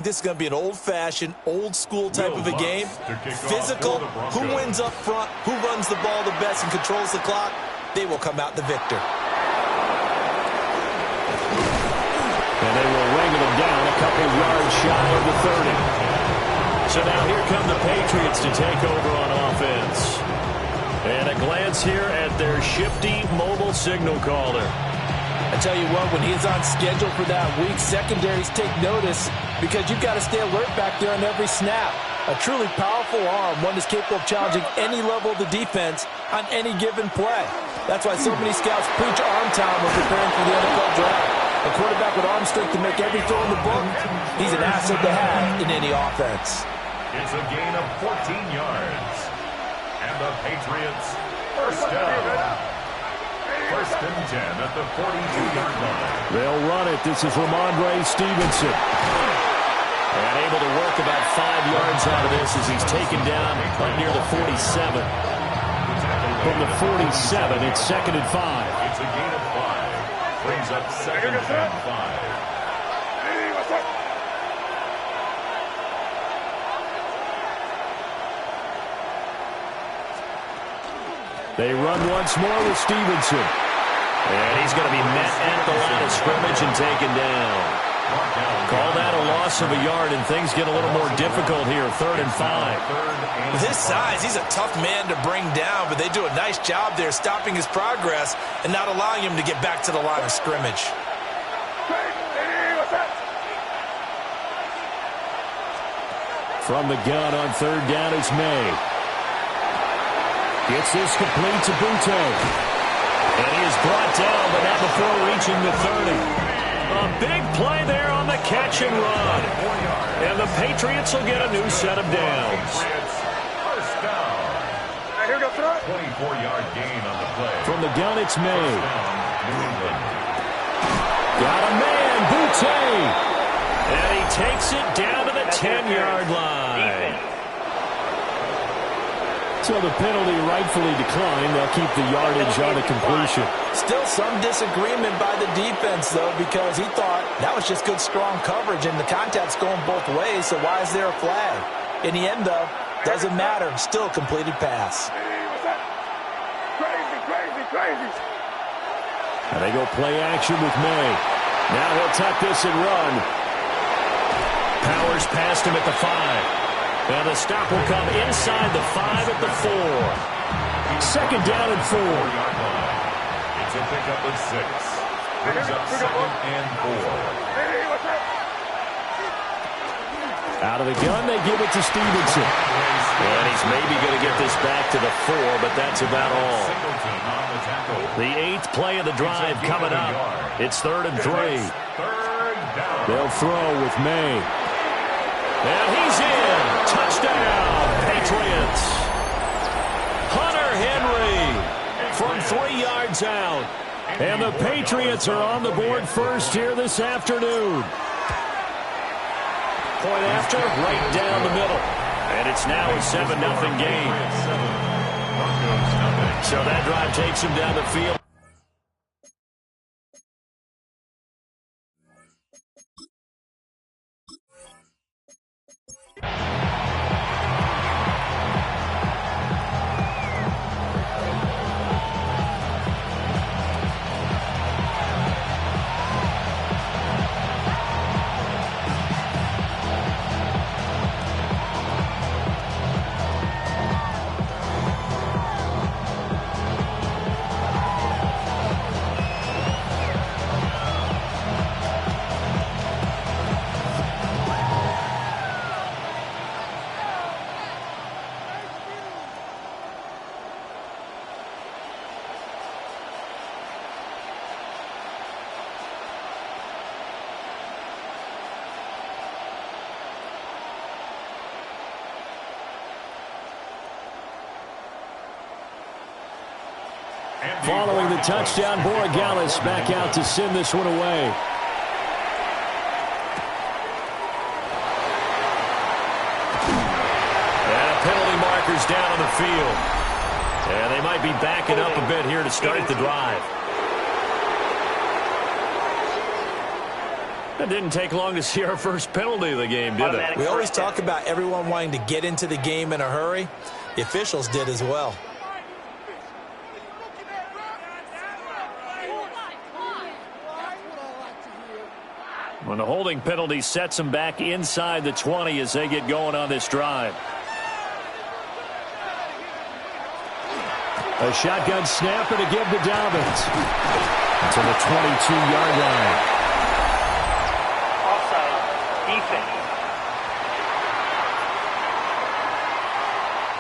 This is going to be an old-fashioned, old-school type of a game. Physical, who wins up front, who runs the ball the best and controls the clock, they will come out the victor. And they will wrangle them down a couple yards shy of the 30. So now here come the Patriots to take over on offense. And a glance here at their shifty mobile signal caller. I tell you what, when he's on schedule for that week, secondaries take notice because you've got to stay alert back there on every snap. A truly powerful arm, one that's capable of challenging any level of the defense on any given play. That's why so many scouts preach arm time when preparing for the NFL draft. A quarterback with arm strength to make every throw in the book, he's an asset to have in any offense. It's a gain of 14 yards. And the Patriots first down. First and 10 at the 42-yard line. They'll run it. This is Ramondre Stevenson. And able to work about 5 yards out of this as he's taken down right near the 47. From the 47, it's 2nd and 5. It's a gain of 5. Brings up 2nd and 5. They run once more with Stevenson. And he's going to be met at the line of scrimmage and taken down. Call that a loss of a yard, and things get a little more difficult here. 3rd and 5. With his size, he's a tough man to bring down, but they do a nice job there stopping his progress and not allowing him to get back to the line of scrimmage. From the gun on 3rd down is May. Gets this complete to Butte. And he is brought down, but not before reaching the 30. A big play there on the catch and run. And the Patriots will get a new set of downs. First down. 24-yard gain on the play. From the gun, it's May. Got a man, Butte. And he takes it down to the 10-yard line. So the penalty rightfully declined. They'll keep the yardage on the completion. Still some disagreement by the defense, though, because he thought that was just good, strong coverage, and the contact's going both ways, so why is there a flag? In the end, though, doesn't matter. Still a completed pass. Crazy. And they go play action with May. Now he'll tuck this and run. Powers past him at the 5. And the stop will come inside the 5 at the 4. 2nd down and 4. It's a pickup of 6. Brings up 2nd and 4. Out of the gun, they give it to Stevenson. And he's maybe going to get this back to the 4, but that's about all. The 8th play of the drive coming up. It's 3rd and 3. They'll throw with May. And he's in. Touchdown, Patriots. Hunter Henry from 3 yards out. And the Patriots are on the board first here this afternoon. Point after, right down the middle. And it's now a 7-0 game. So that drive takes him down the field. Following the touchdown, Borregales back out to send this one away. And penalty markers down on the field. And they might be backing up a bit here to start the drive. It didn't take long to see our first penalty of the game, did it? We always talk about everyone wanting to get into the game in a hurry. The officials did as well. When the holding penalty sets them back inside the 20 as they get going on this drive. A shotgun snapper to give to Dobbins. To the 22-yard line. Offside. Defense.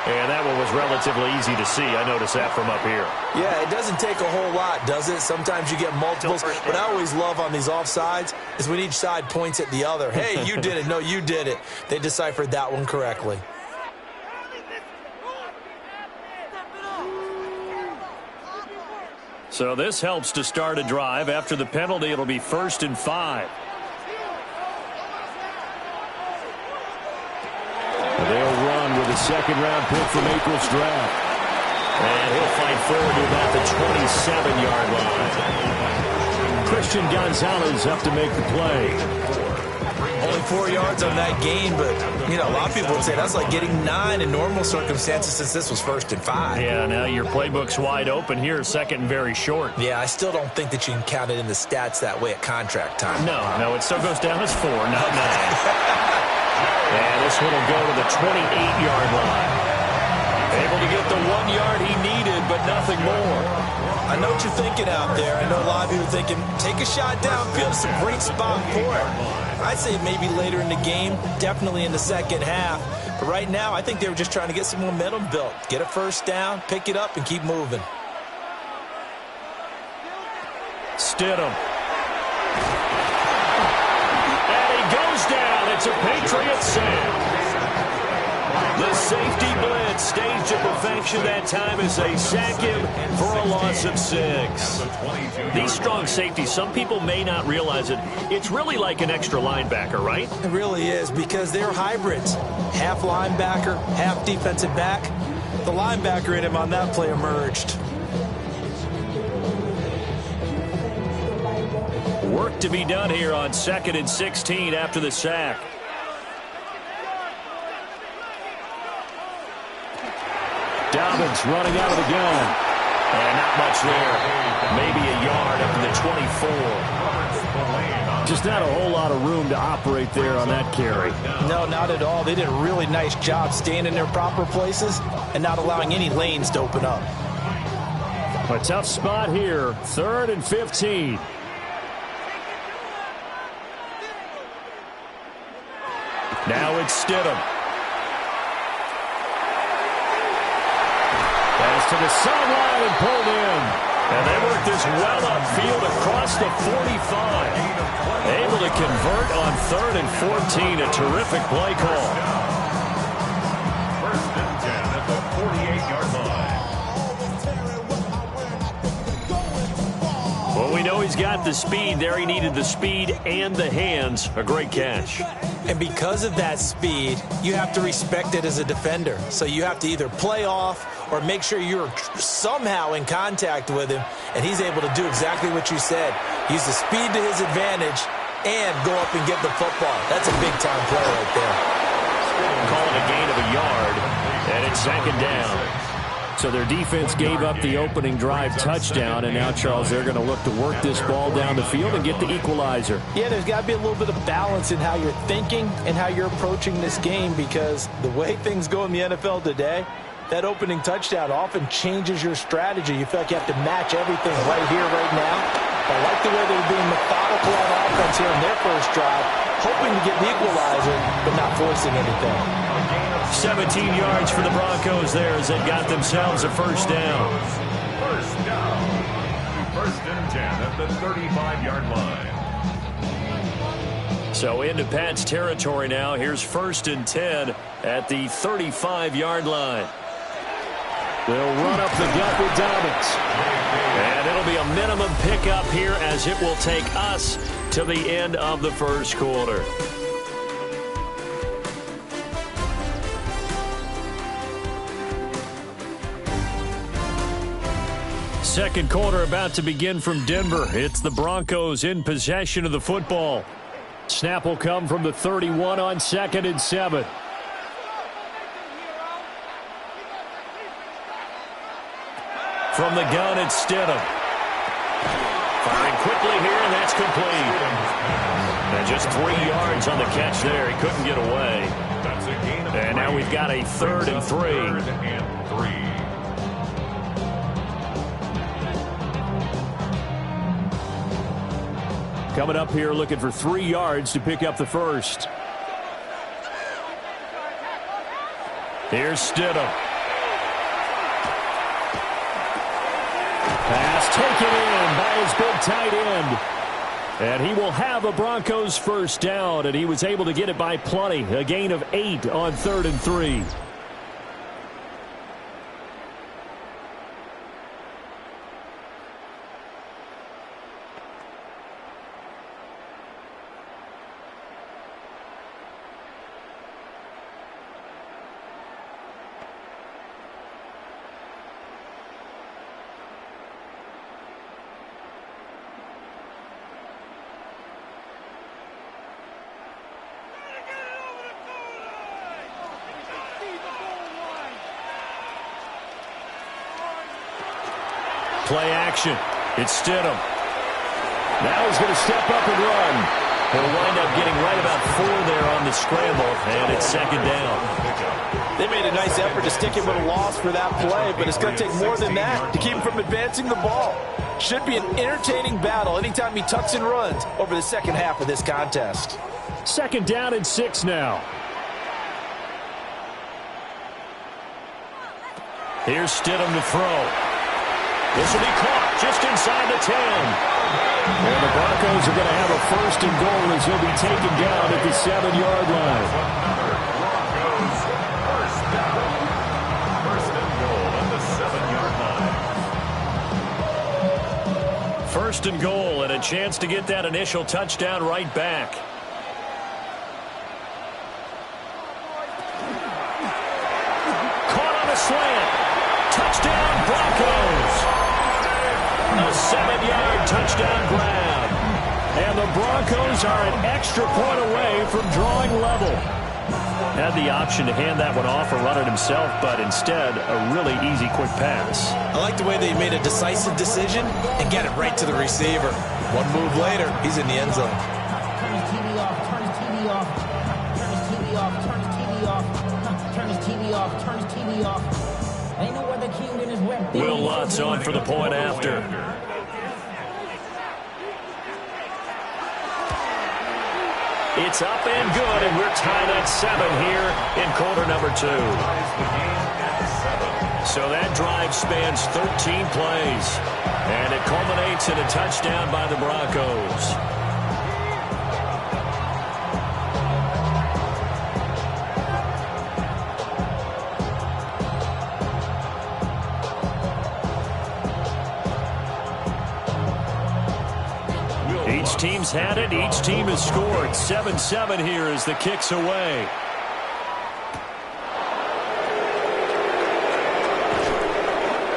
And that one was relatively easy to see. I noticed that from up here. Yeah, it doesn't take a whole lot, does it? Sometimes you get multiples. What I always love on these offsides is when each side points at the other. Hey, you did it. No, you did it. They deciphered that one correctly. So this helps to start a drive. After the penalty, it'll be 1st and 5. They'll run with a second-round pick from April's draft. And he'll fight forward to about the 27-yard line. Christian Gonzalez up to make the play. Only 4 yards on that gain, but, you know, a lot of people would say that's like getting 9 in normal circumstances since this was 1st and 5. Yeah, now your playbook's wide open here, second and very short. Yeah, I still don't think that you can count it in the stats that way at contract time. No, it still goes down as 4, not 9. And this one will go to the 28-yard line. Able to get the 1 yard he needed, but nothing more. I know what you're thinking out there. I know a lot of you are thinking, take a shot downfield. It's a great spot for it. I'd say maybe later in the game, definitely in the second half. But right now, I think they were just trying to get some momentum built. Get a first down, pick it up, and keep moving. Stidham. And he goes down. It's a Patriot sack. The safety blitz staged to perfection that time as they sack him for a loss of 6. These strong safeties, some people may not realize it. It's really like an extra linebacker, right? It really is, because they're hybrids. Half linebacker, half defensive back. The linebacker in him on that play emerged. Work to be done here on 2nd and 16 after the sack. Dobbins running out of the gun. And not much there. Maybe a yard up to the 24. Just not a whole lot of room to operate there on that carry. No, not at all. They did a really nice job staying in their proper places and not allowing any lanes to open up. A tough spot here. 3rd and 15. Now it's Stidham. Pass to the sideline and pulled in. And they work this well upfield across the 45. Able to convert on 3rd and 14. A terrific play call. 1st and 10 at the 48-yard line. Well, we know he's got the speed there. He needed the speed and the hands. A great catch. And because of that speed, you have to respect it as a defender. So you have to either play off or make sure you're somehow in contact with him, and he's able to do exactly what you said. Use the speed to his advantage and go up and get the football. That's a big-time play right there. Calling a gain of a yard, and it's 2nd down. So their defense gave up the opening drive touchdown, and now, Charles, they're going to look to work this ball down the field and get the equalizer. Yeah, there's got to be a little bit of balance in how you're thinking and how you're approaching this game, because the way things go in the NFL today, that opening touchdown often changes your strategy. You feel like you have to match everything right here, right now. I like the way they're being methodical on offense here in their first drive, hoping to get the equalizer, but not forcing anything. 17 yards for the Broncos there as they got themselves a first down. First down. 1st and 10 at the 35-yard line. So into Pat's territory now. Here's 1st and 10 at the 35-yard line. They'll run up the gut with Dobbins. And it'll be a minimum pickup here as it will take us to the end of the first quarter. Second quarter about to begin from Denver. It's the Broncos in possession of the football. Snap will come from the 31 on 2nd and 7. From the gun, it's Stidham. Firing quickly here, and that's complete. And just 3 yards on the catch there. He couldn't get away. And now we've got a 3rd and 3. Coming up here looking for 3 yards to pick up the first. Here's Stidham. Pass taken in by his big tight end. And he will have a Broncos first down, and he was able to get it by plenty. A gain of 8 on 3rd and 3. Play action. It's Stidham. Now he's going to step up and run. He'll wind up getting right about 4 there on the scramble, and it's 2nd down. They made a nice effort to stick him with a loss for that play, but it's going to take more than that to keep him from advancing the ball. Should be an entertaining battle anytime he tucks and runs over the second half of this contest. 2nd down and 6 now. Here's Stidham to throw. This will be caught just inside the 10. And the Broncos are going to have a 1st and goal as he'll be taken down at the 7-yard line. Broncos first down. 1st and goal at the 7-yard line. 1st and goal and a chance to get that initial touchdown right back. Caught on a slant. Touchdown Broncos. A 7-yard touchdown grab. And the Broncos are an extra point away from drawing level. Had the option to hand that one off or run it himself, but instead, a really easy, quick pass. I like the way they made a decisive decision and get it right to the receiver. One move later, he's in the end zone. Turn his TV off, turn his TV off. Turn his TV off, turn his TV off. Turn his TV off, turn his TV off. Ain't no other king than his web. Will Lutz on for the point after. It's up and good, and we're tied at 7 here in quarter number 2. So that drive spans 13 plays, and it culminates in a touchdown by the Broncos. Each team's had it. Each team has scored. 7-7 here as the kick's away.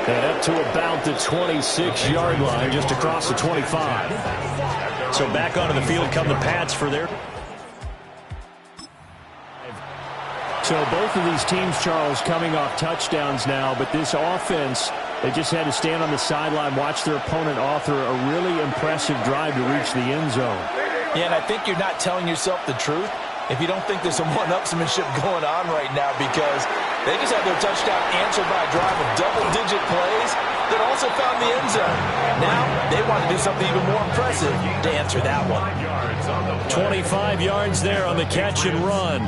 And up to about the 26-yard line, just across the 25. So back onto the field come the Pats for their... So both of these teams, Charles, coming off touchdowns now, but this offense, they just had to stand on the sideline, watch their opponent author a really impressive drive to reach the end zone. Yeah, and I think you're not telling yourself the truth if you don't think there's some one-upsmanship going on right now, because they just had their touchdown answered by a drive of double-digit plays that also found the end zone. Now they want to do something even more impressive to answer that one. 25 yards there on the catch and run.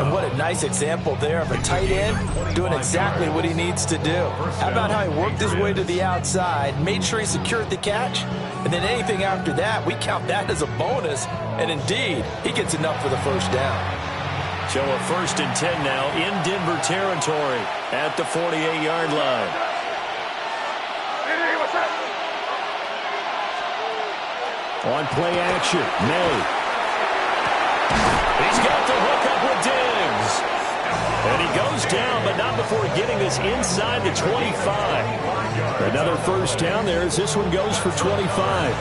And what a nice example there of a tight end doing exactly what he needs to do. How about how he worked his way to the outside, made sure he secured the catch, and then anything after that, we count that as a bonus. And indeed, he gets enough for the first down. So a 1st and 10 now in Denver territory at the 48-yard line. On play action, May. He's got the hook up with Diggs. And he goes down, but not before getting this inside the 25. Another first down there as this one goes for 25.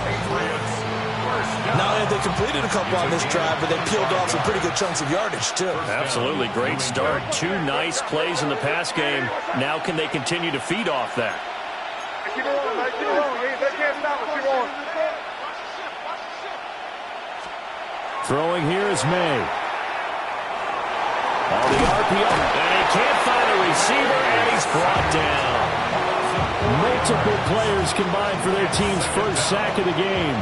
Not only have they completed a couple on this drive, but they peeled off some pretty good chunks of yardage, too. Absolutely. Great start. 2 nice plays in the pass game. Now can they continue to feed off that? Keep rolling, man. Keep rolling. They can't stop us. Keep rolling. Throwing here is May. On the RPO. And he can't find a receiver, and he's brought down. Multiple players combined for their team's first sack of the game.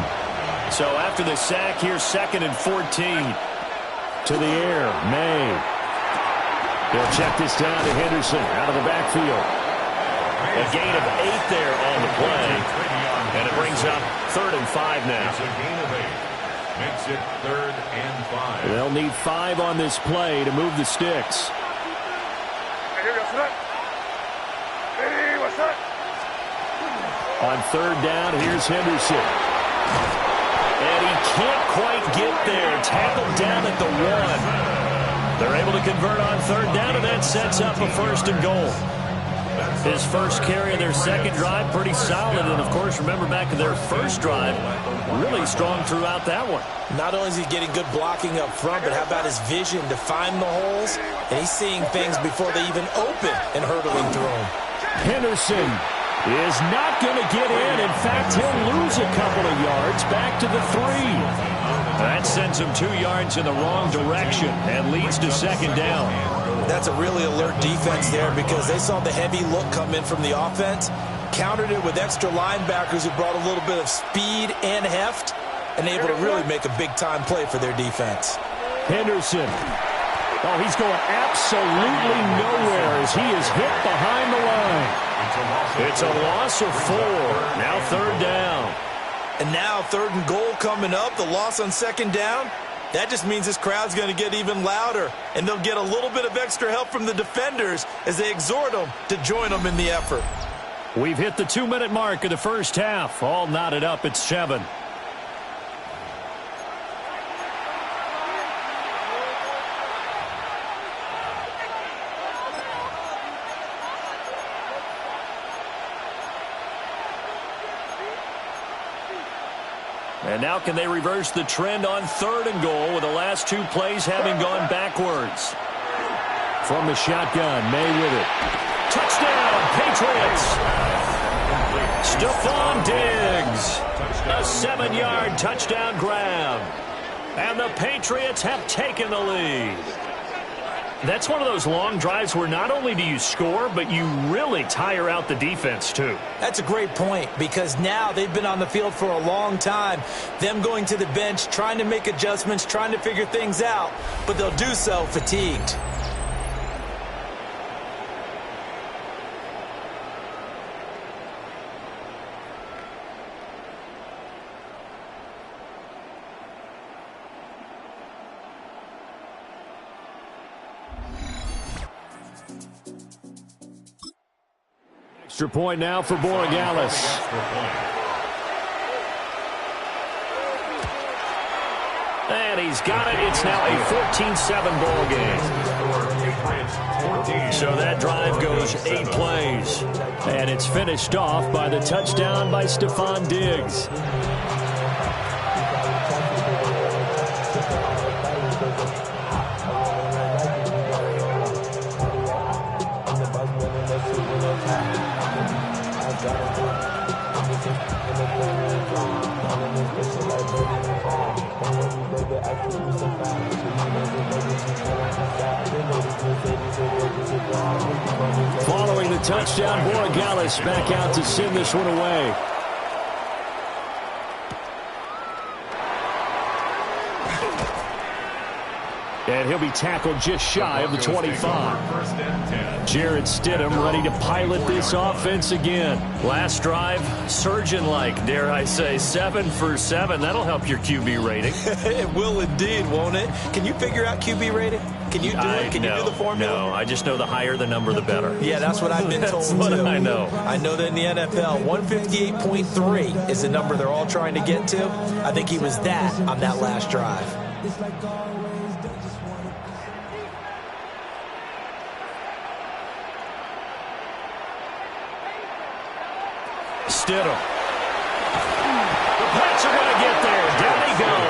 So after the sack, here's 2nd and 14. To the air, May. He'll check this down to Henderson out of the backfield. A gain of 8 there on the play. And it brings up 3rd and 5 now. It's a gain of 8. Makes it 3rd and 5. They'll need 5 on this play to move the sticks. Hey, here we go. Sit. Hey, what's up? On 3rd down, here's Henderson. And he can't quite get there. Tackled down at the 1. They're able to convert on 3rd down, and that sets up a 1st and goal. His first carry of their second drive, pretty solid. And, of course, remember back to their first drive, really strong throughout that one. Not only is he getting good blocking up front, but how about his vision to find the holes? And he's seeing things before they even open and hurtling through them. Henderson is not going to get in. In fact, he'll lose a couple of yards back to the 3. That sends him 2 yards in the wrong direction and leads to 2nd down. That's a really alert defense there because they saw the heavy look come in from the offense, countered it with extra linebackers who brought a little bit of speed and heft, and able to really make a big-time play for their defense. Henderson. Oh, he's going absolutely nowhere as he is hit behind the line. It's a loss of 4. Now 3rd down. And now 3rd and goal coming up. The loss on 2nd down. That just means this crowd's going to get even louder, and they'll get a little bit of extra help from the defenders as they exhort them to join them in the effort. We've hit the 2-minute mark of the first half. All knotted up at 7. And now can they reverse the trend on 3rd and goal with the last 2 plays having gone backwards? From the shotgun, May with it. Touchdown, Patriots! Stephon Diggs. A 7-yard touchdown grab. And the Patriots have taken the lead. That's one of those long drives where not only do you score, but you really tire out the defense, too. That's a great point because now they've been on the field for a long time. Them going to the bench, trying to make adjustments, trying to figure things out, but they'll do so fatigued. Extra point now for Borregales. And he's got it. It's now a 14-7 ball game. So that drive goes 8 plays. And it's finished off by the touchdown by Stephon Diggs. Following the touchdown, Borregales back out to send this one away. And he'll be tackled just shy of the 25. Jarrett Stidham ready to pilot this offense again. Last drive, surgeon-like, dare I say, 7 for 7. That'll help your QB rating. It will indeed, won't it? Can you figure out QB rating? Can you do it? Can you do the formula? No, I just know the higher the number, the better. Yeah, that's what I've been told, That's what too. I know. I know that in the NFL, 158.3 is the number they're all trying to get to. I think he was that on that last drive. Stidham. The Pats are going to get there. Down he goes.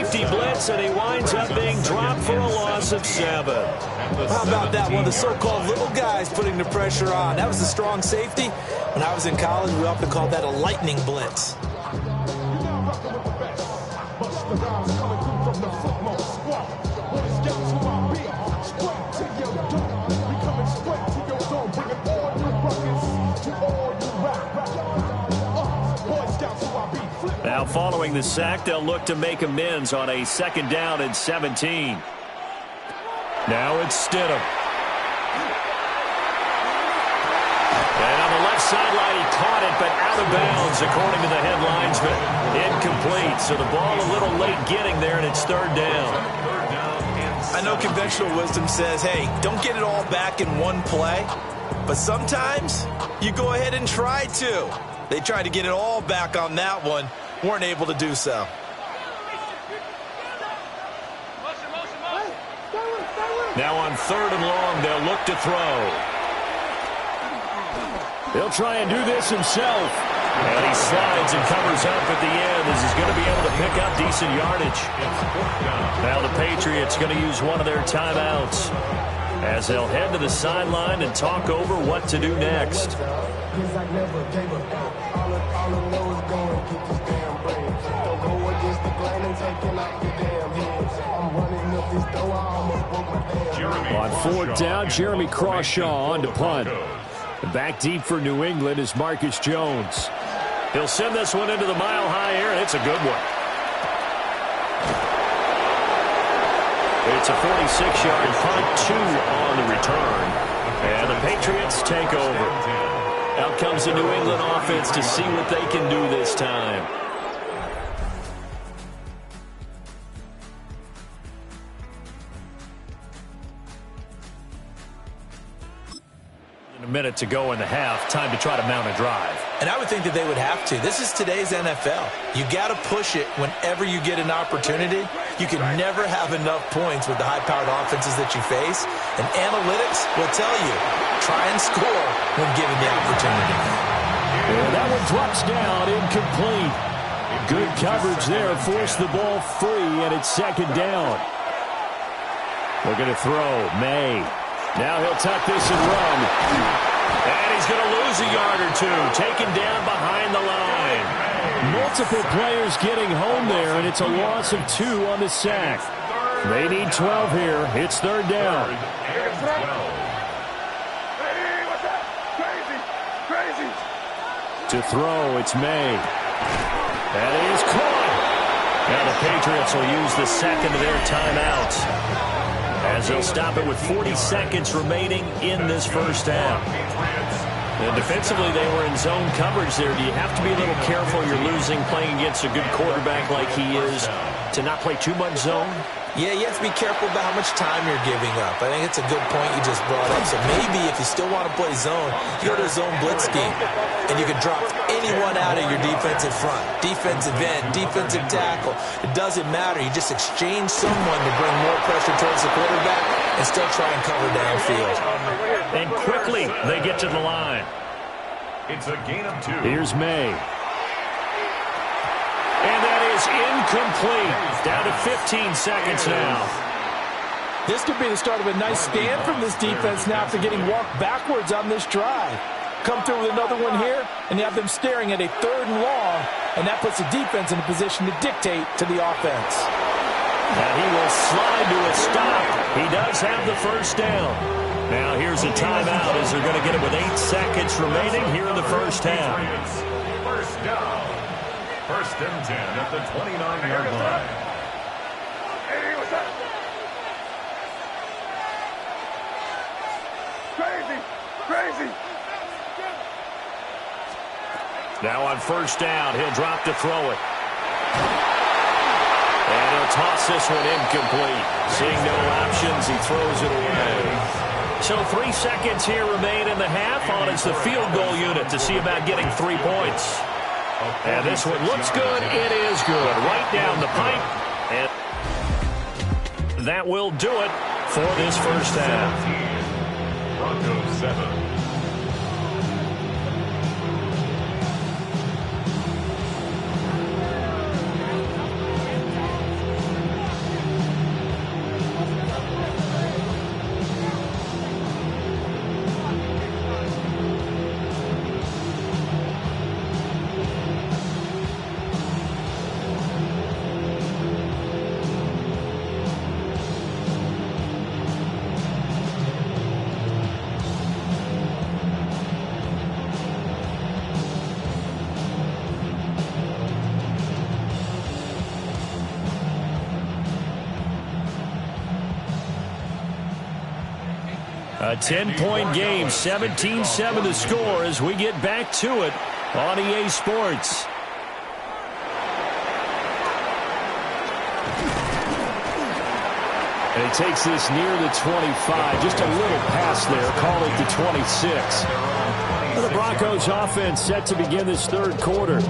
safety blitz, and he winds up being dropped for a loss of 7. How about that? One of the so-called little guys putting the pressure on. That was a strong safety. When I was in college, we often called that a lightning blitz. Now following the sack, they'll look to make amends on a 2nd down and 17. Now it's Stidham. And on the left sideline, he caught it, but out of bounds, according to the head linesman. Incomplete, so the ball a little late getting there, and it's 3rd down. I know conventional wisdom says, hey, don't get it all back in one play. But sometimes you go ahead and try to. They tried to get it all back on that one. Weren't able to do so. Now on 3rd and long, they'll look to throw. He'll try and do this himself. And he slides and covers up at the end as he's going to be able to pick up decent yardage. Now the Patriots going to use one of their timeouts as they'll head to the sideline and talk over what to do next. On 4th down, Jeremy Crawshaw on to punt. Back deep for New England is Marcus Jones. He'll send this one into the mile-high air, and it's a good one. It's a 46-yard punt, 2 on the return. And the Patriots take over. Out comes the New England offense to see what they can do this time. A minute to go in the half. Time to try to mount a drive. And I would think that they would have to. This is today's NFL. You got to push it whenever you get an opportunity. You can never have enough points with the high-powered offenses that you face. And analytics will tell you, try and score when given the opportunity. And that one drops down, incomplete. Good coverage there. Forced the ball free, and it's 2nd down. Looking to throw. May. Now he'll tuck this and run. And he's going to lose a yard or 2. Taken down behind the line. Multiple players getting home there, and it's a loss of 2 on the sack. They need 12 here. It's 3rd down. To throw, it's May. That is caught. Now the Patriots will use the 2nd of their timeouts, as they'll stop it with 40 seconds remaining in this 1st half. And defensively, they were in zone coverage there. Do you have to be a little careful? You're losing playing against a good quarterback like he is to not play too much zone? Yeah, you have to be careful about how much time you're giving up. I think it's a good point you just brought up. So maybe if you still want to play zone, you go to a zone blitz scheme. And you can drop anyone out of your defensive front. Defensive end, defensive tackle. It doesn't matter. You just exchange someone to bring more pressure towards the quarterback and still try and cover downfield. And quickly, they get to the line. It's a gain of 2. Here's May. And that is incomplete. Down to 15 seconds now. This could be the start of a nice stand from this defense now after getting walked backwards on this drive. Come through with another one here, and you have them staring at a 3rd and long, and that puts the defense in a position to dictate to the offense. And he will slide to a stop. He does have the 1st down. Now here's a timeout as they're going to get it with 8 seconds remaining here in the 1st half. 1st down. 1st and 10 at the 29-yard line. Hey, what's that? Crazy. Now on 1st down, he'll drop to throw it. And he'll toss this one incomplete. Seeing no options, he throws it away. So 3 seconds here remain in the half on as the field goal unit to see about getting 3 points. And this one looks good. It is good. Right down the pipe. And that will do it for this 1st half. Broncos 7. A 10-point game, 17-7 the score as we get back to it on EA Sports. And he takes this near the 25. Just a little pass there. Call it the 26. Well, the Broncos offense set to begin this third quarter.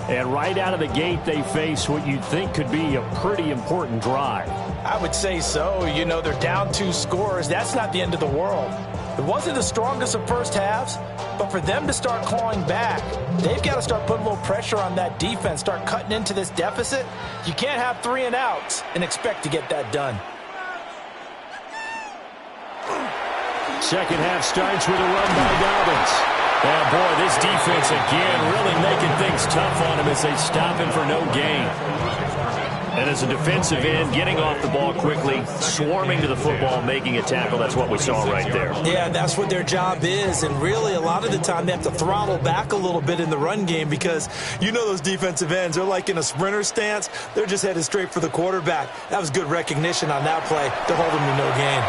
And right out of the gate, they face what you'd think could be a pretty important drive. I would say so. You know, they're down 2 scores. That's not the end of the world. It wasn't the strongest of first halves, but for them to start clawing back, they've got to start putting a little pressure on that defense, start cutting into this deficit. You can't have 3 and outs and expect to get that done. Second half starts with a run by Dobbins. Oh, boy, this defense again really making things tough on him as they stop him for no gain. And as a defensive end, getting off the ball quickly, swarming to the football, making a tackle, that's what we saw right there. Yeah, that's what their job is. And really, a lot of the time, they have to throttle back a little bit in the run game because you know those defensive ends, they're like in a sprinter stance. They're just headed straight for the quarterback. That was good recognition on that play to hold him to no gain.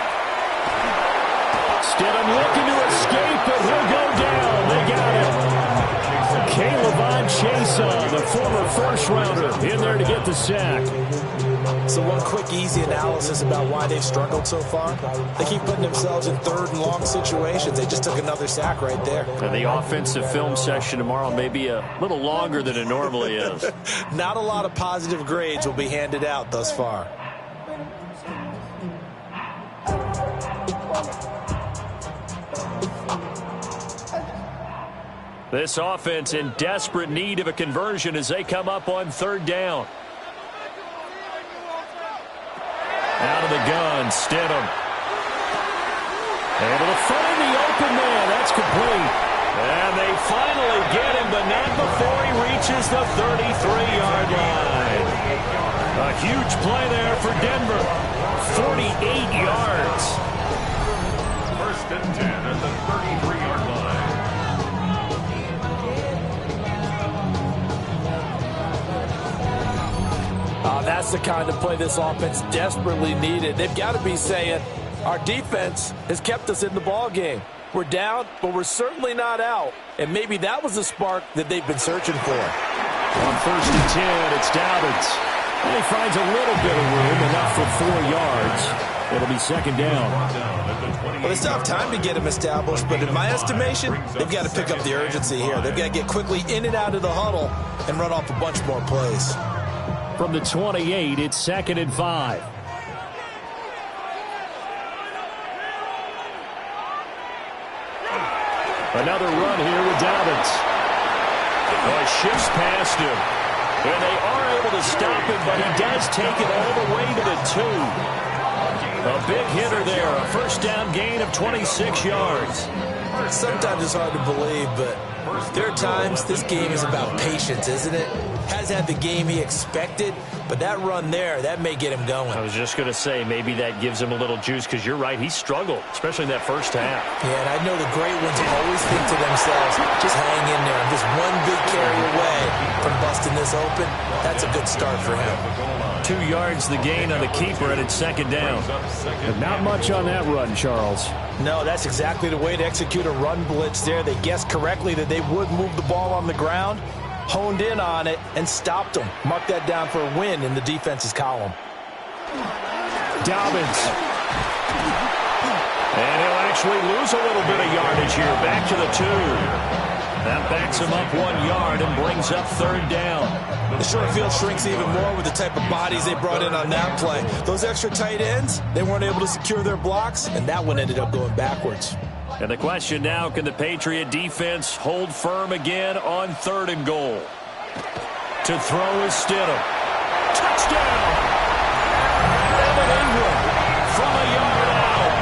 Stidham looking to escape, but he'll go down. They got him. Caleb Chase, the former first-rounder, in there to get the sack. So one quick, easy analysis about why they've struggled so far. They keep putting themselves in third and long situations. They just took another sack right there. And the offensive film session tomorrow may be a little longer than it normally is. Not a lot of positive grades will be handed out thus far. This offense in desperate need of a conversion as they come up on third down. Out of the gun, Stidham. Able to find the open man. That's complete. And they finally get him, but not before he reaches the 33-yard line. A huge play there for Denver. 48 yards. First and 10 at the 33-yard line. That's the kind of play this offense desperately needed. They've got to be saying, our defense has kept us in the ball game. We're down, but we're certainly not out. And maybe that was the spark that they've been searching for. On first and 10, it's Dobbins. And he finds a little bit of room, enough for 4 yards. It'll be second down. Well, they still have time to get him established, but in my estimation, they've got to pick up the urgency here. They've got to get quickly in and out of the huddle and run off a bunch more plays. From the 28, it's second and 5. Another run here with Dobbins. Oh, shifts past him. And they are able to stop him, but he does take it all the way to the 2. A big hitter there. A first down gain of 26 yards. Sometimes it's hard to believe, but there are times this game is about patience, isn't it? Has had the game he expected, but that run there, that may get him going. I was just going to say, maybe that gives him a little juice, because you're right, he struggled, especially in that first half. Yeah, and I know the great ones always think to themselves, just hang in there. Just one big carry away from busting this open. That's a good start for him. 2 yards the gain on the keeper, and it's second down. But not much on that run, Charles. No, that's exactly the way to execute a run blitz there. They guessed correctly that they would move the ball on the ground, honed in on it, and stopped them. Mark that down for a win in the defense's column. Dobbins. And he'll actually lose a little bit of yardage here. Back to the 2. That backs him up 1 yard and brings up third down. The short field shrinks even more with the type of bodies they brought in on that play. Those extra tight ends, they weren't able to secure their blocks, and that one ended up going backwards. And the question now, can the Patriot defense hold firm again on third and goal? To throw is Stidham. Touchdown! Evan Ingram from a yard out.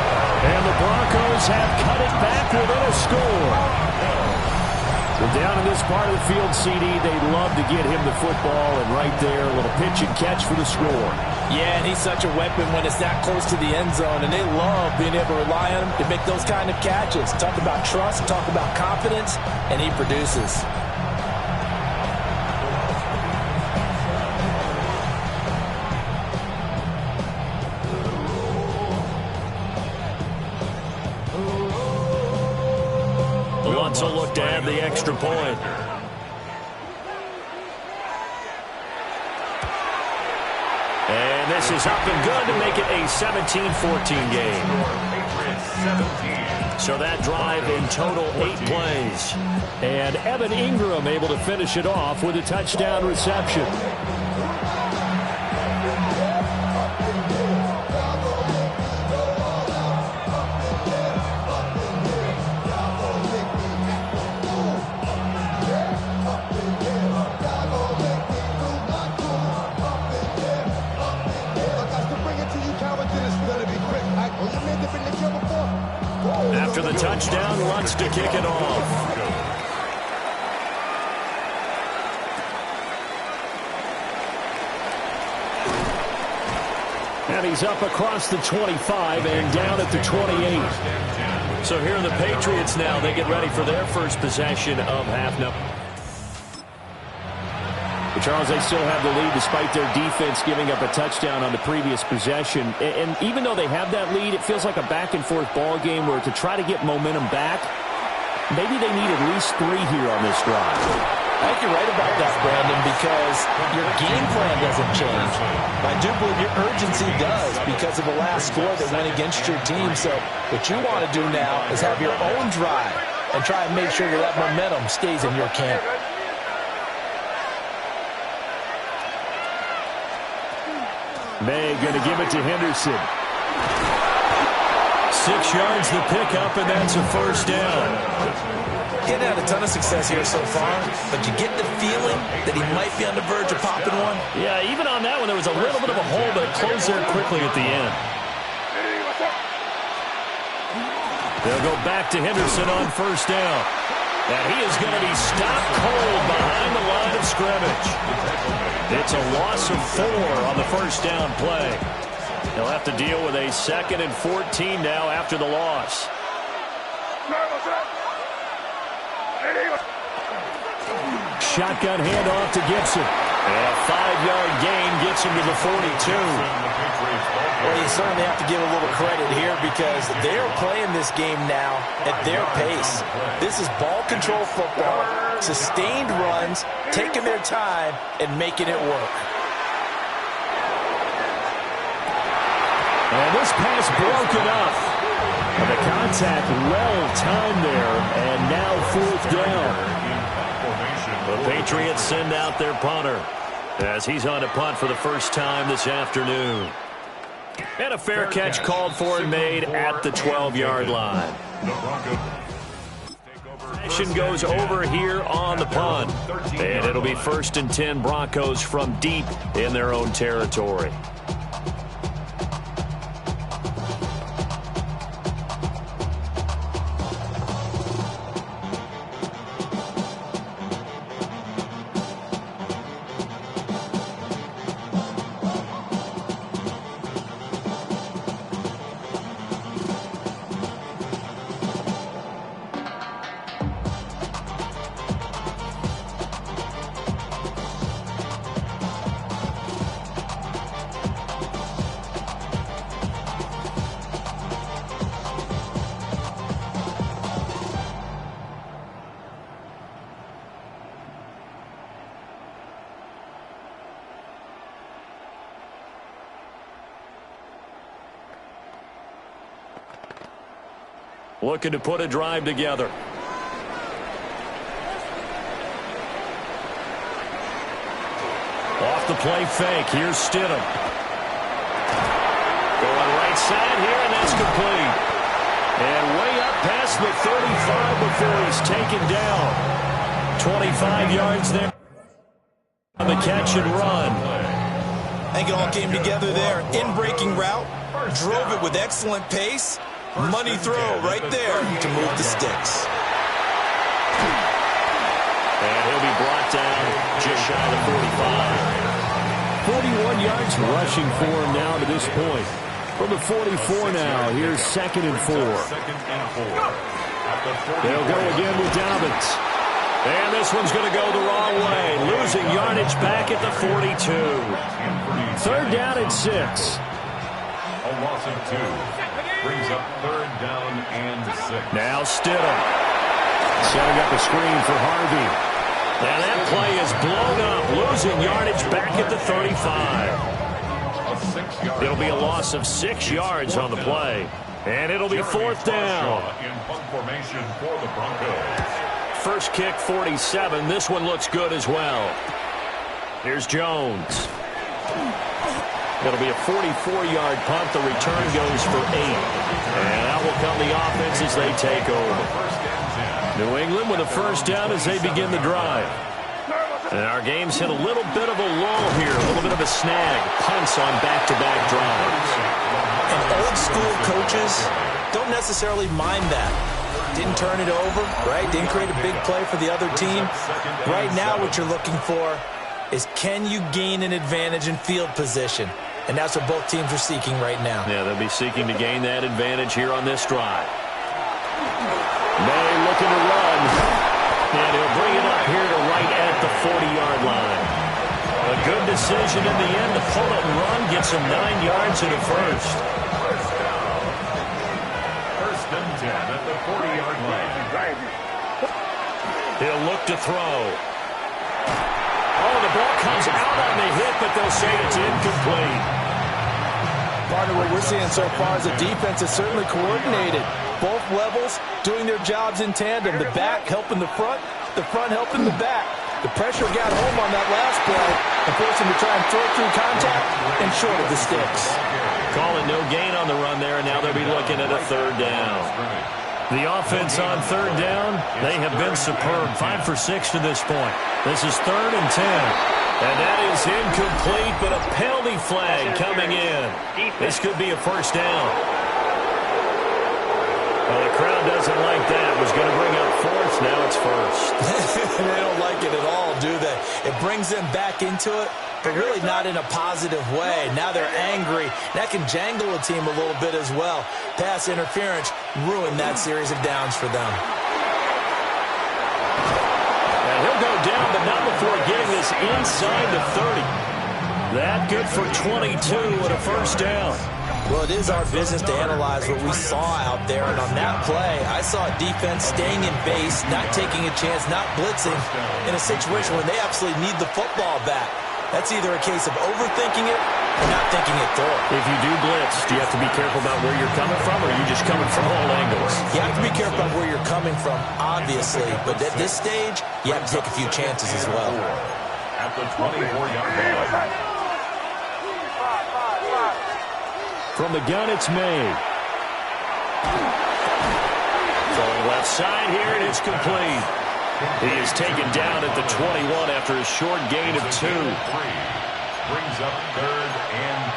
And the Broncos have cut it back within a score. Well, down in this part of the field, CD, they'd love to get him the football, and right there, a little pitch and catch for the score. Yeah, and he's such a weapon when it's that close to the end zone, and they love being able to rely on him to make those kind of catches. Talk about trust, talk about confidence, and he produces. look to add the extra point. And this is up and good to make it a 17-14 game. So that drive in total 8 plays. And Evan Ingram able to finish it off with a touchdown reception. After the touchdown, Lutz to kick it off. And he's up across the 25 and down at the 28. So here are the Patriots now. They get ready for their first possession of half. Charles, they still have the lead despite their defense giving up a touchdown on the previous possession. And even though they have that lead, it feels like a back-and-forth ball game where to try to get momentum back, maybe they need at least 3 here on this drive. I think you're right about that, Brandon, because your game plan doesn't change. I do believe your urgency does because of the last score that went against your team. So what you want to do now is have your own drive and try and make sure that momentum stays in your camp. May going to give it to Henderson. 6 yards the pickup, and that's a first down. He hadn't had a ton of success here so far, but you get the feeling that he might be on the verge of popping one. Yeah, even on that one, there was a little bit of a hole, but it closed there quickly at the end. They'll go back to Henderson on first down. And he is going to be stopped cold behind the line of scrimmage. It's a loss of 4 on the first down play. They'll have to deal with a 2nd and 14 now after the loss. Shotgun handoff to Gibson. And a 5-yard gain gets him to the 42. Well, you certainly have to give a little credit here because they're playing this game now at their pace. This is ball control football, sustained runs, taking their time, and making it work. And this pass broken up. And the contact well timed there, and now 4th down. The Patriots send out their punter as he's on to punt for the first time this afternoon. And a fair catch called for and made at the 12-yard line. Action goes over here on the punt. And it'll be 1st and 10 Broncos from deep in their own territory. Looking to put a drive together. Off the play fake. Here's Stidham. Going right side here, and that's complete. And way up past the 35 before he's taken down. 25 yards there on the catch and run. I think it all came together there. In-breaking route, drove it with excellent pace. Money throw right there to move the sticks. And he'll be brought down just shy of the 45. 41 yards rushing for him now to this point. From the 44 now, here's 2nd and 4. They'll go again with Dobbins. And this one's going to go the wrong way. Losing yardage back at the 42. 3rd down and 6. A loss of 2. Brings up 3rd down and 6. Now Stidham. Setting up a screen for Harvey. And that play is blown up, losing yardage back at the 35. It'll be a loss of 6 yards on the play. And it'll be fourth down. In punt formation for the Broncos. First kick, 47. This one looks good as well. Here's Jones. It'll be a 44-yard punt. The return goes for 8. And out will come the offense as they take over. New England with a first down as they begin the drive. And our game's hit a little bit of a lull here, a little bit of a snag. Punts on back-to-back drives. And old-school coaches don't necessarily mind that. Didn't turn it over, right? Didn't create a big play for the other team. Right now what you're looking for is can you gain an advantage in field position? And that's what both teams are seeking right now. Yeah, they'll be seeking to gain that advantage here on this drive. May looking to run. And he'll bring it up here to right at the 40-yard line. A good decision in the end to pull it and run. Gets him 9 yards and a first. First and 10 at the 40-yard line. He'll look to throw. Oh, the ball comes out on the hit, but they'll say it's incomplete. Part of what we're seeing so far is the defense is certainly coordinated. Both levels doing their jobs in tandem. The back helping the front helping the back. The pressure got home on that last play and forced him to try and throw through contact and short of the sticks. Calling no gain on the run there, and now they'll be looking at a third down. The offense on third down, they have been superb. 5 for 6 to this point. This is 3rd and 10. And that is incomplete, but a penalty flag coming in. This could be a first down. Well, the crowd doesn't like that. Was going to bring up fourth. Now it's first. They don't like it at all, do they? It brings them back into it, but really not in a positive way. Now they're angry. That can jangle a team a little bit as well. Pass interference ruined that series of downs for them. And he'll go down, but not before getting this inside the 30. That good for 22 and a first down. Well, it is our business to analyze what we saw out there, and on that play, I saw a defense staying in base, not taking a chance, not blitzing in a situation where they absolutely need the football back. That's either a case of overthinking it or not thinking it through. If you do blitz, do you have to be careful about where you're coming from, or are you just coming from all angles? You have to be careful about where you're coming from, obviously, but at this stage, you have to take a few chances as well. At the 24-yard line. From the gun, it's May. Throwing left side here, and it's complete. He is taken down at the 21 after a short gain of 2. Brings up 3rd and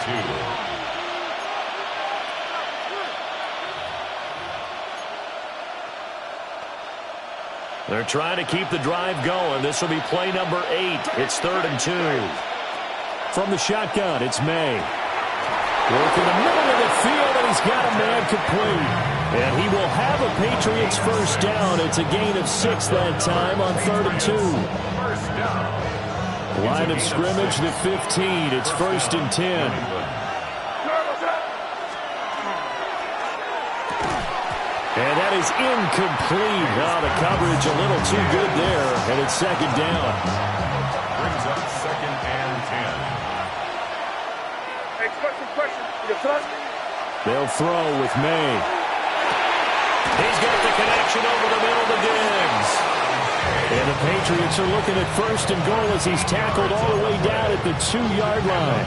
2. They're trying to keep the drive going. This will be play number 8. It's 3rd and 2. From the shotgun, it's May. Working the middle of the field, and he's got a man complete. And he will have a Patriots first down. It's a gain of 6 that time on 3rd and 2. First down. Line of scrimmage, the 15. It's 1st and 10. And that is incomplete. Oh, the coverage a little too good there, and it's 2nd down. Brings up 2nd and 10. They'll throw with May. He's got the connection over the middle to Diggs. And the Patriots are looking at 1st and goal as he's tackled all the way down at the 2-yard line.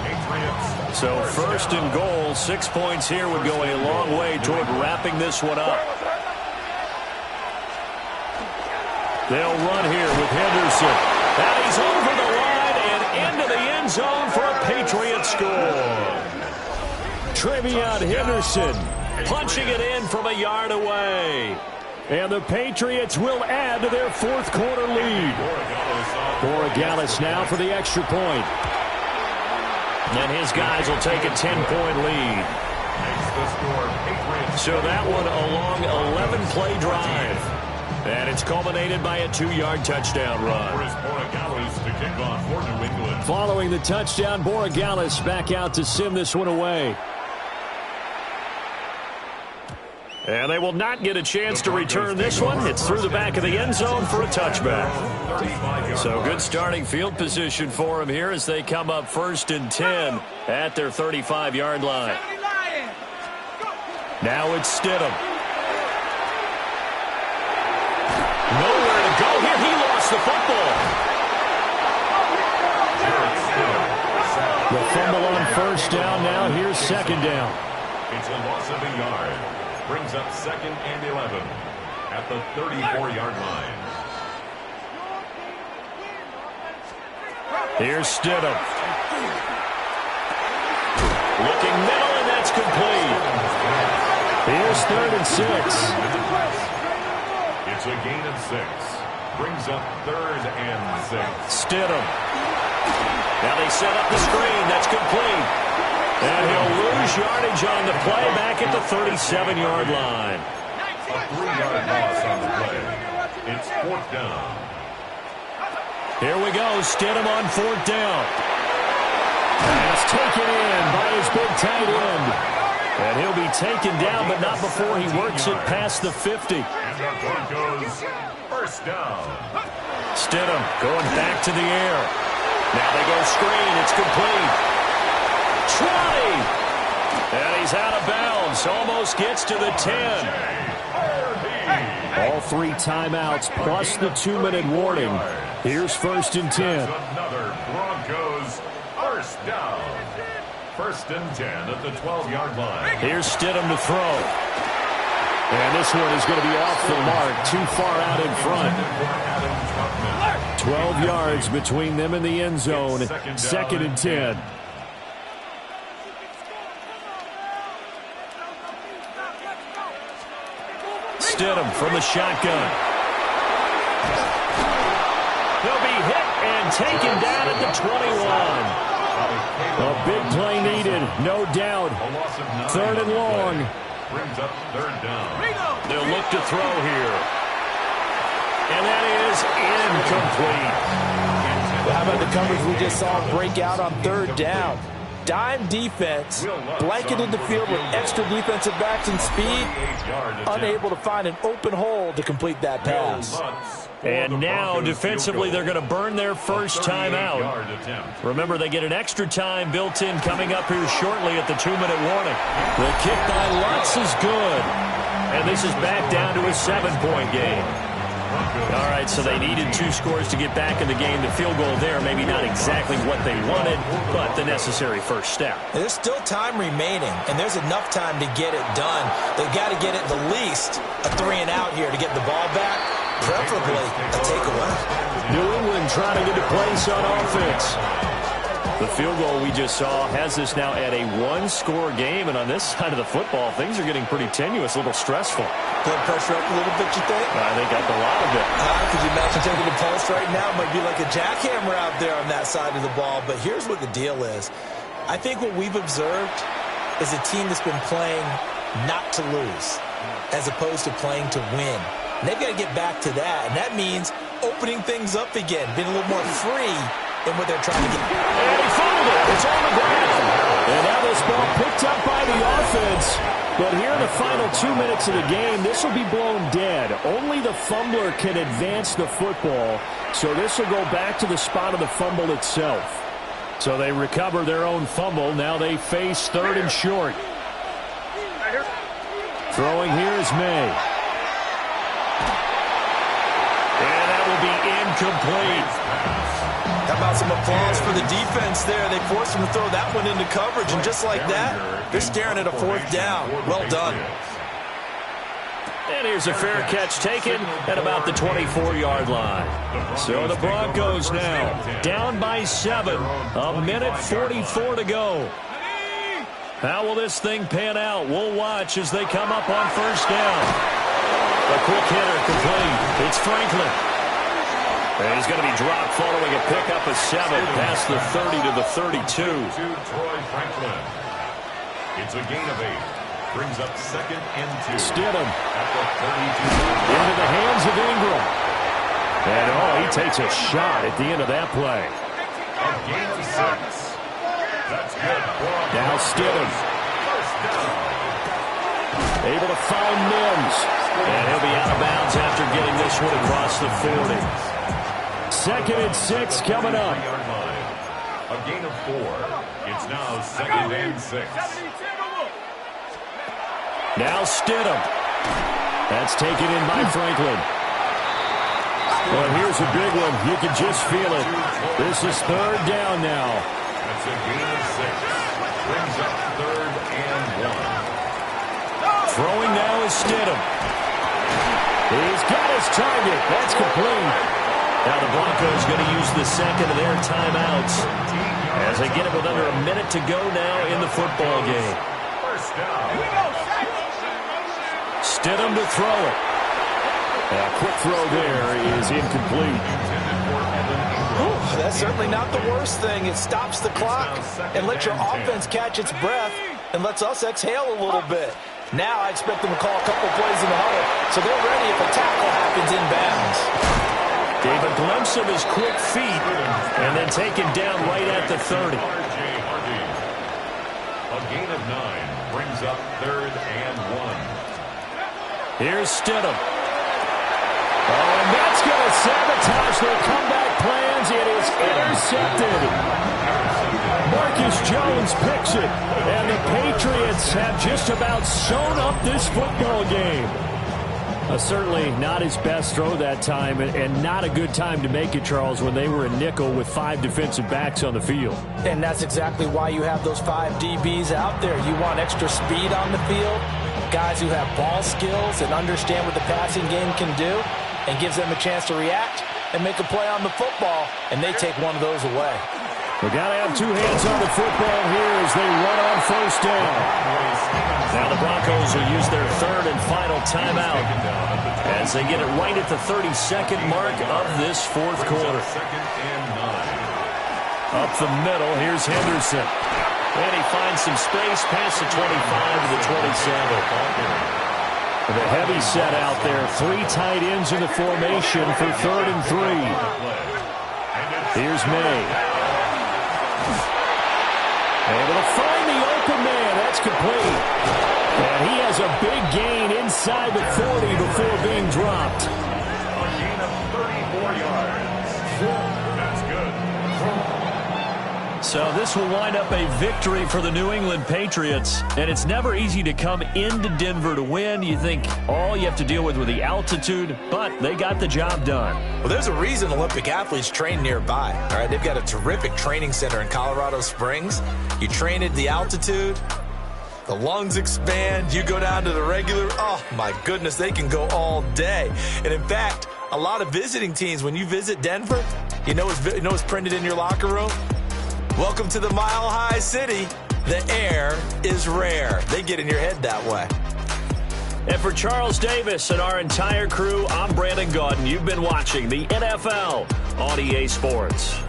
So 1st and goal, 6 points here would go a long way toward wrapping this one up. They'll run here with Henderson. And he's over the line and into the end zone for a Patriot score. Trevion Henderson punching it in from a yard away. And the Patriots will add to their 4th quarter lead. Borregales now for the extra point. And his guys will take a 10-point lead. So that one a long 11-play drive. And it's culminated by a 2-yard touchdown run. Following the touchdown, Borregales back out to send this one away. And they will not get a chance to return this one. It's through the back of the end zone for a touchback. So good starting field position for them here as they come up 1st and 10 at their 35-yard line. Now it's Stidham. Nowhere to go here. He lost the football. The fumble on 1st down. Now here's 2nd down. It's a loss of a yard. Brings up 2nd and 11 at the 34-yard line. Here's Stidham. Looking middle, and that's complete. Here's 3rd and 6. It's a gain of 6. Brings up 3rd and 6. Stidham. Now they set up the screen. That's complete. And he'll lose yardage on the play back at the 37-yard line. A 3-yard loss on the play. It's 4th down. Here we go. Stidham on 4th down. And it's taken in by his big tight end. And he'll be taken down, but not before he works it past the 50. And the Broncos, 1st down. Stidham going back to the air. Now they go screen. It's complete. Try! And he's out of bounds. Almost gets to the 10. All 3 timeouts plus the 2-minute warning. Here's 1st and 10. Another Broncos 1st down. 1st and 10 at the 12-yard line. Here's Stidham to throw. And this one is going to be off the mark. Too far out in front. 12 yards between them and the end zone. 2nd and 10. Stidham from the shotgun. He'll be hit and taken down at the 21. A big play needed, no doubt. 3rd and long. Brings up 3rd down. They'll look to throw here. And that is incomplete. How about the coverage we just saw break out on 3rd down? Dime defense, blanketed the field with extra defensive backs and speed, unable to find an open hole to complete that pass. And now, defensively, they're going to burn their first time out. Remember, they get an extra time built in coming up here shortly at the 2-minute warning. The kick by Lutz is good. And this is back down to a 7-point game. All right, so they needed 2 scores to get back in the game. The field goal there, maybe not exactly what they wanted, but the necessary first step. There's still time remaining, and there's enough time to get it done. They've got to get it the least a 3-and-out here to get the ball back, preferably a takeaway. New England trying to get a place on offense. The field goal we just saw has us now at a 1-score game, and on this side of the football, things are getting pretty tenuous, a little stressful. Blood pressure up a little bit, you think? I think up a lot of it. Could you imagine taking the pulse right now? It might be like a jackhammer out there on that side of the ball, but here's what the deal is. I think what we've observed is a team that's been playing not to lose as opposed to playing to win. And they've got to get back to that, and that means opening things up again, being a little more free in what they're trying to get. And he fumbled it. It's on the ground. And now this ball picked up by the offense. But here in the final 2 minutes of the game, this will be blown dead. Only the fumbler can advance the football. So this will go back to the spot of the fumble itself. So they recover their own fumble. Now they face 3rd and short. Throwing here is May. And that will be incomplete. How about some applause for the defense there? They forced him to throw that one into coverage, and just like that, they're staring at a 4th down. Well done. And here's a fair catch taken at about the 24-yard line. So the Broncos now down by 7, a minute 44 to go. How will this thing pan out? We'll watch as they come up on 1st down. A quick hitter complete. It's Franklin. And he's going to be dropped following a pickup of 7 past the 30 to the 32. To Troy Franklin. It's a gain of 8. Brings up 2nd and 2. Stidham. At the 32. Into the hands of Ingram. And he takes a shot at the end of that play. A gain of 6. That's good. Now Stidham. Able to find Mims. And he'll be out of bounds after getting this one across the 40. 2nd and 6 coming up. A gain of 4. It's now 2nd and 6. Now Stidham. That's taken in by Franklin. Well, here's a big one. You can just feel it. This is 3rd down now. That's a gain of 6. Brings up 3rd and 1. Throwing now is Stidham. He's got his target. That's complete. Now the Broncos going to use the second of their timeouts as they get it with under a minute to go now in the football game. First down. Stidham to throw it. A quick throw there is incomplete. That's certainly not the worst thing. It stops the clock and lets your offense catch its breath and lets us exhale a little bit. Now I expect them to call a couple plays in the huddle, so they're ready if a tackle happens inbounds. Gave a glimpse of his quick feet and then taken down right at the 30. A gain of 9 brings up 3rd and 1. Here's Stidham. Oh, and that's going to sabotage their comeback plans. It is intercepted. Marcus Jones picks it, and the Patriots have just about sewn up this football game. Certainly not his best throw that time, and not a good time to make it, Charles, when they were a nickel with 5 defensive backs on the field. And that's exactly why you have those 5 DBs out there. You want extra speed on the field, guys who have ball skills and understand what the passing game can do, and gives them a chance to react and make a play on the football, and they take one of those away. We got to have 2 hands on the football here as they run on 1st down. Now the Broncos will use their 3rd and final timeout as they get it right at the 32nd mark of this 4th quarter. 2nd and 9. Up the middle, here's Henderson. And he finds some space past the 25 to the 27. The heavy set out there. 3 tight ends in the formation for 3rd and 3. Here's May. Able to find the open man. That's complete. And he has a big gain inside the 40 before being dropped. A gain of 34 yards. That's good. So this will wind up a victory for the New England Patriots. And it's never easy to come into Denver to win. You think all you have to deal with the altitude, but they got the job done. Well, there's a reason Olympic athletes train nearby. All right, they've got a terrific training center in Colorado Springs. You train at the altitude, the lungs expand, you go down to the regular. Oh, my goodness, they can go all day. And, in fact, a lot of visiting teams, when you visit Denver, you know what's printed in your locker room? Welcome to the Mile High City. The air is rare. They get in your head that way. And for Charles Davis and our entire crew, I'm Brandon Gaudin. You've been watching the NFL on EA Sports.